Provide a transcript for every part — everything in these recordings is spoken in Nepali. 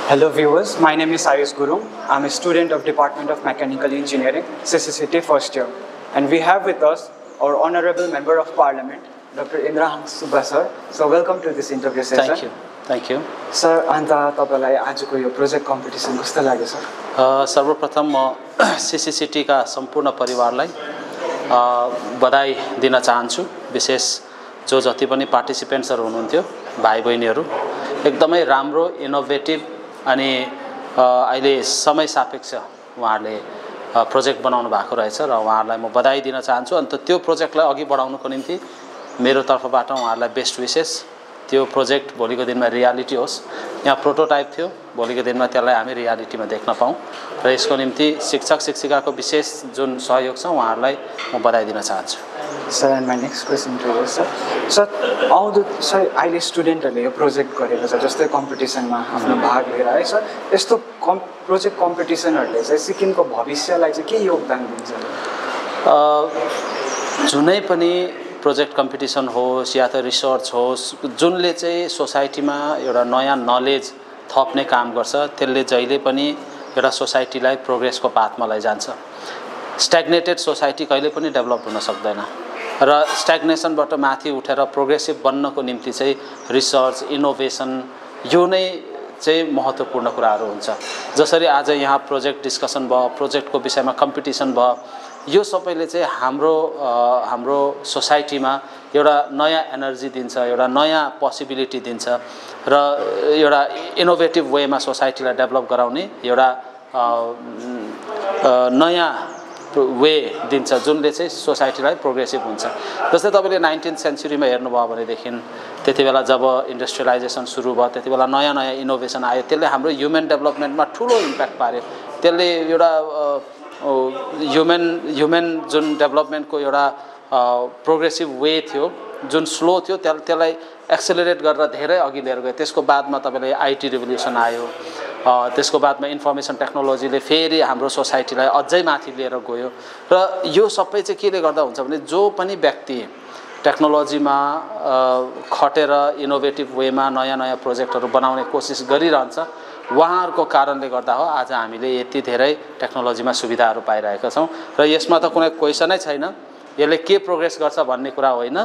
Hello viewers, my name is Ayush Guru. I'm a student of Department of Mechanical Engineering, CCCT first year. And we have with us our Honorable Member of Parliament, Dr. Indrahan Subba sir. So welcome to this interview session. Thank you. Thank you. Sir, and तपाईलाई आजको यो प्रोजेक्ट कम्पिटिसन कस्तो लाग्यो सर? सर्वप्रथम म CCCT का सम्पूर्ण परिवारलाई बधाई दिन चाहन्छु। विशेष जो जति पनि पार्टिसिपेन्ट्सहरु हुनुहुन्थ्यो, भाइ बहिनीहरु, एकदमै राम्रो इनोभेटिभ अनि अहिले समय सापेक्ष उहाँहरुले प्रोजेक्ट बनाउनु भएको रहेछ र उहाँहरुलाई म बधाई दिन चाहन्छु। अनि त्यो प्रोजेक्टलाई अघि बढाउनको निम्ति मेरो तर्फबाट उहाँहरुलाई बेस्ट विशेष। त्यो प्रोजेक्ट भोलिको दिनमा रियालिटी होस्। यहाँ प्रोटोटाइप थियो, भोलिको दिनमा त्यसलाई हामी रियालिटीमा देख्न पाऊँ र यसको निम्ति शिक्षक शिक्षिकाको विशेष जुन सहयोग छ उहाँहरुलाई म बधाई दिन चाहन्छु। Sir, and my next question to you, sir. Sir, अहिले स्टुडेन्टहरुले यो प्रोजेक्ट गरेको छ, जस्तै कम्पिटिसनमा आफ्नो भाग लिएर है सर। यस्तो प्रोजेक्ट कम्पिटिसनहरुले चाहिँ सिक्किमको भविष्यलाई चाहिँ के योगदान दिन्छ? जुनै पनि प्रोजेक्ट कम्पिटिसन होस् या त रिसर्च होस्, जुनले चाहिँ सोसाइटीमा एउटा नयाँ नलेज थप्ने काम गर्छ, त्यसले जहिले पनि एउटा सोसाइटीलाई प्रोग्रेसको पाथमा लैजान्छ। स्ट्याग्नेटेड सोसाइटी कहिले पनि डेभलप हुन सक्दैन र स्ट्याग्नेसनबाट माथि उठेर प्रोग्रेसिभ बन्नको निम्ति चाहिँ रिसर्च, इनोभेसन यो नै चाहिँ महत्त्वपूर्ण कुराहरू हुन्छ। जसरी आज यहाँ प्रोजेक्ट डिस्कसन भयो, प्रोजेक्टको विषयमा कम्पिटिसन भयो, यो सबैले चाहिँ हाम्रो सोसाइटीमा एउटा नयाँ एनर्जी दिन्छ, एउटा नयाँ पोसिबिलिटी दिन्छ र एउटा इनोभेटिभ वेमा सोसाइटीलाई डेभलप गराउने एउटा नयाँ वे दिन्छ जुनले चाहिँ सोसाइटीलाई प्रोग्रेसिभ हुन्छ। जस्तै तपाईले 19th सेन्चुरीमा हेर्नुभयो भनेदेखि त्यतिबेला जब इन्डस्ट्रियलाइजेसन सुरु भयो, त्यतिबेला नयाँ नयाँ इनोभेसन आयो, त्यसले हाम्रो ह्युमन डेभलपमेन्टमा ठूलो इम्प्याक्ट पार्यो। त्यसले एउटा ह्युमन जुन डेभलपमेन्टको एउटा प्रोग्रेसिभ वे थियो, जुन स्लो थियो, त्यसलाई एक्सेलरेट गरेर धेरै अघि लिएर गयो। त्यसको बादमा तपाईले आईटी रिभोल्युसन आयो, त्यसको बादमा इन्फर्मेसन टेक्नोलोजीले फेरि हाम्रो सोसाइटीलाई अझै माथि लिएर गयो र यो सबै चाहिँ केले गर्दा हुन्छ भने जो पनि व्यक्ति टेक्नोलोजीमा खटेर इनोभेटिभ वेमा नयाँ नयाँ प्रोजेक्टहरू बनाउने कोसिस गरिरहन्छ, उहाँहरूको कारणले गर्दा हो आज हामीले यति धेरै टेक्नोलोजीमा सुविधाहरू पाइरहेका छौँ। र यसमा त कुनै क्वेसनै छैन, यसले के प्रोग्रेस गर्छ भन्ने कुरा होइन।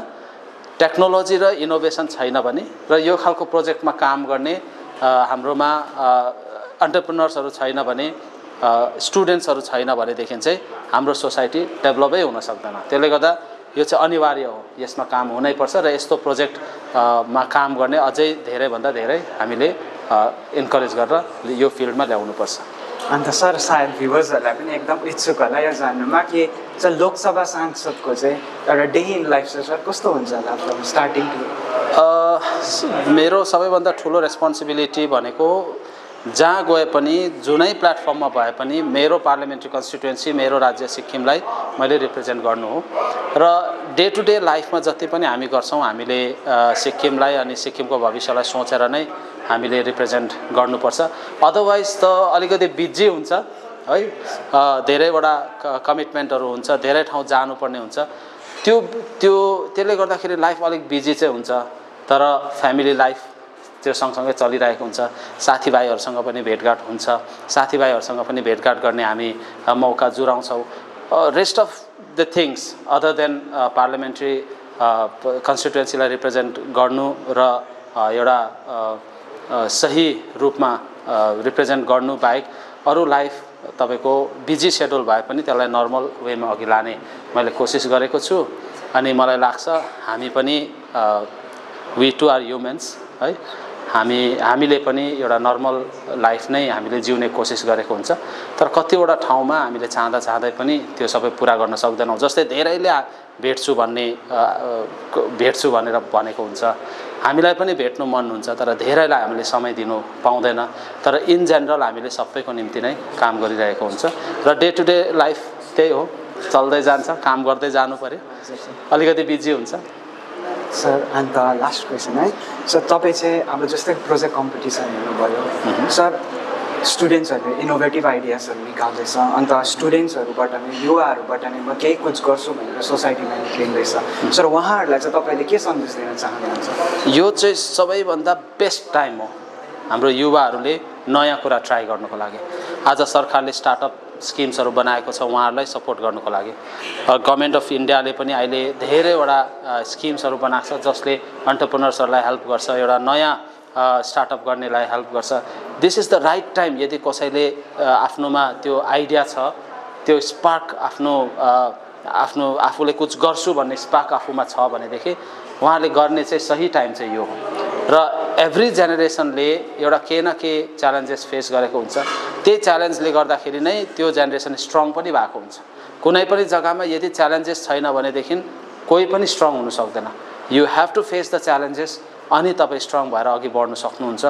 टेक्नोलोजी र इनोभेसन छैन भने र यो खालको प्रोजेक्टमा काम गर्ने हाम्रोमा एन्टरप्रेन्योर्सहरु छैन भने, स्टुडेन्ट्सहरु छैन भनेदेखि चाहिँ हाम्रो सोसाइटी डेभलपै हुन सक्दैन। त्यसले गर्दा यो चाहिँ अनिवार्य हो, यसमा काम हुनै पर्छ र यस्तो प्रोजेक्टमा काम गर्ने अझै धेरै भन्दा धेरै हामीले इन्करेज गरेर यो फिल्डमा ल्याउनु पर्छ। अन्त सर, सायद भ्युअर्सहरुलाई पनि एकदम इच्छुक होला यो जान्नुमा कि चाहिँ लोकसभा सांसदको चाहिँ एउटा डे इन लाइफ सर कस्तो हुन्छ होला फ्रम स्टार्टिङ टु? मेरो सबैभन्दा ठुलो रेस्पोन्सिबिलिटी भनेको जहाँ गए पनि जुनै प्लेटफर्ममा भए पनि मेरो पार्लियामेन्ट्री कन्स्टिट्युएन्सी, मेरो राज्य सिक्किमलाई मैले रिप्रेजेन्ट गर्नु हो र डे टु डे लाइफमा जति पनि हामी गर्छौँ हामीले सिक्किमलाई अनि सिक्किमको भविष्यलाई सोचेर नै हामीले रिप्रेजेन्ट गर्नुपर्छ। अदरवाइज त अलिकति बिजी हुन्छ है, धेरैवटा कमिटमेन्टहरू हुन्छ, धेरै ठाउँ जानुपर्ने हुन्छ, त्यसले गर्दाखेरि लाइफ अलिक बिजी चाहिँ हुन्छ। तर फ्यामिली लाइफ त्यो सँगसँगै चलिरहेको हुन्छ, साथीभाइहरूसँग पनि भेटघाट हुन्छ, साथीभाइहरूसँग पनि भेटघाट गर्ने हामी मौका जुराउँछौँ। Rest of the things other than parliamentary कन्स्टिट्युएन्सीलाई रिप्रेजेन्ट गर्नु र एउटा सही रूपमा रिप्रेजेन्ट गर्नु बाहेक अरू लाइफ तपाईको बिजी सेड्युल भए पनि त्यसलाई नर्मल वेमा अघि लाने मैले कोसिस गरेको छु। अनि मलाई लाग्छ हामी पनि वी टु आर ह्युमन्स है, हामीले पनि एउटा नर्मल लाइफ नै हामीले जिउने कोसिस गरेको हुन्छ। तर कतिवटा ठाउँमा हामीले चाहँदै पनि त्यो सबै पुरा गर्न सक्दैनौँ। जस्तै धेरैले भेट्छु भनेर भनेको हुन्छ, हामीलाई पनि भेट्नु मन हुन्छ, तर धेरैलाई हामीले समय दिनु पाउँदैन। तर इन जेनरल हामीले सबैको निम्ति नै काम गरिरहेको हुन्छ र डे टु डे लाइफ त्यही हो, चल्दै जान्छ, काम गर्दै जानु पर्यो, अलिकति बिजी हुन्छ। सर, अन्त लास्ट क्वेसन है सर, तपाईँ चाहिँ अब जस्तै प्रोजेक्ट कम्पिटिसन हेर्नुभयो सर, स्टुडेन्ट्सहरूले इनोभेटिभ आइडियाजहरू निकाल्दैछ अन्त स्टुडेन्ट्सहरूबाट नै युवाहरूबाट नै म केही कुछ गर्छु भनेर सोसाइटीमा निक्लिँदैछ सर उहाँहरूलाई चाहिँ तपाईँले के सन्देश दिन चाहनुहुन्छ यो चाहिँ सबैभन्दा बेस्ट टाइम हो हाम्रो युवाहरूले नयाँ कुरा ट्राई गर्नुको लागि आज सरकारले स्टार्टअप स्किम्सहरू बनाएको छ उहाँहरूलाई सपोर्ट गर्नुको लागि गभर्नमेन्ट अफ इन्डियाले पनि अहिले धेरैवटा स्किम्सहरू बनाएको छ जसले एन्टरप्रेन्योर्सहरूलाई हेल्प गर्छ एउटा नयाँ स्टार्टअप गर्नेलाई हेल्प गर्छ this is the right time यदि कसैले आफ्नोमा त्यो आइडिया छ त्यो स्पार्क आफ्नो आफूले कुछ गर्छु भन्ने स्पार्क आफूमा छ भनेदेखि उहाँले गर्ने चाहिँ सही टाइम चाहिँ यो हो र एभ्री जेनेरेसनले एउटा के न के च्यालेन्जेस फेस गरेको हुन्छ त्यही च्यालेन्जले गर्दाखेरि नै त्यो जेनेरेसन स्ट्रङ पनि भएको हुन्छ कुनै पनि जग्गामा यदि च्यालेन्जेस छैन भनेदेखि कोही पनि स्ट्रङ हुन सक्दैन you have to face the challenges अनि तपाईँ स्ट्रङ भएर अघि बढ्न सक्नुहुन्छ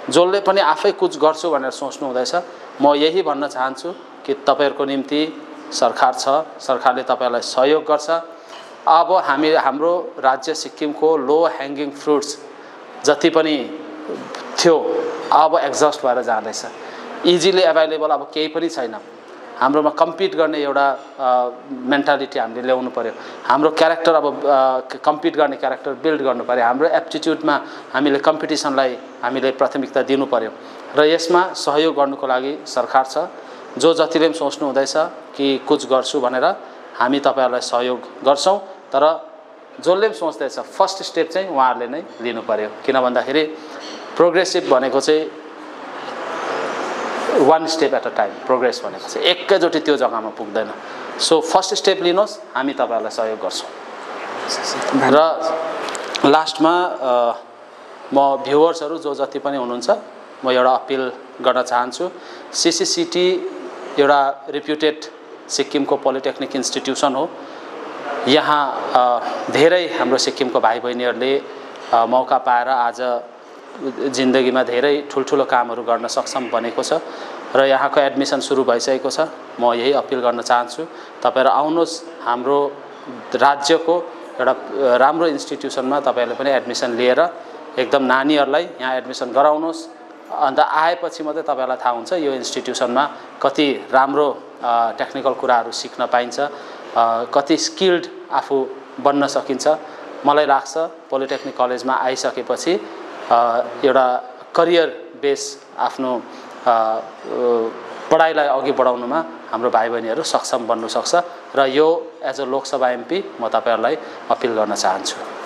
जसले पनि आफै कुछ गर्छु भनेर सोच्नु हुँदैछ म यही भन्न चाहन्छु कि तपाईँहरूको निम्ति सरकार छ सरकारले तपाईँलाई सहयोग गर्छ अब हाम्रो राज्य सिक्किमको लो ह्याङ्गिङ फ्रुट्स जति पनि थियो अब एक्जस्ट भएर जाँदैछ इजिली एभाइलेबल अब केही पनि छैन हाम्रोमा कम्पिट गर्ने एउटा मेन्टालिटी हामीले ल्याउनु पर्यो हाम्रो क्यारेक्टर अब कम्पिट गर्ने क्यारेक्टर बिल्ड गर्नु पर्यो हाम्रो एप्टिट्युडमा हामीले कम्पिटिसनलाई हामीले प्राथमिकता दिनु पर्यो र यसमा सहयोग गर्नुको लागि सरकार छ जो जतिले पनि सोच्नु हुँदैछ कि कुछ गर्छु भनेर हामी तपाईहरुलाई सहयोग गर्छौं तर जसले पनि सोच्दैछ फर्स्ट स्टेप चाहिँ उहाँहरूले नै लिनु पर्यो किन भन्दाखेरि प्रोग्रेसिभ भनेको चाहिँ one step at a time progress भनेको चाहिँ एकैचोटी त्यो जग्गामा पुग्दैन सो फर्स्ट स्टेप लिनुहोस् हामी तपाईहरुलाई सहयोग गर्छौं र लास्टमा म भ्युअर्सहरु जो जति पनि हुनुहुन्छ म एउटा अपिल गर्न चाहन्छु सीसीसीटी एउटा रेप्युटेड सिक्किमको पोलिटेक्निक इन्स्टिट्युसन हो यहाँ धेरै हाम्रो सिक्किमको भाइ बहिनीहरुले मौका पाएर आज जिन्दगीमा धेरै ठुलठुलो कामहरु गर्न सक्षम बनेको छ र यहाँको एडमिसन सुरु भइसकेको छ म यही अपिल गर्न चाहन्छु तपाईहरु आउनुहोस् हाम्रो राज्यको एउटा राम्रो इन्स्टिट्युसनमा तपाईहरुले पनि एडमिसन लिएर एकदम नानीहरुलाई यहाँ एडमिसन गराउनुहोस् अन्त आएपछि मात्रै तपाईहरुलाई थाहा हुन्छ यो इन्स्टिट्युसनमा कति राम्रो टेक्निकल कुराहरु सिक्न पाइन्छ कति स्किल्ड आफू बन्न सकिन्छ मलाई लाग्छ पोलिटेक्निक कलेजमा आइसकेपछि एउटा करियर बेस आफ्नो पढाइलाई अघि बढाउनमा हाम्रो भाइ बहिनीहरु सक्षम बन्न सक्छ र यो एज अ लोकसभा एमपी म तपाईहरुलाई अपिल गर्न चाहन्छु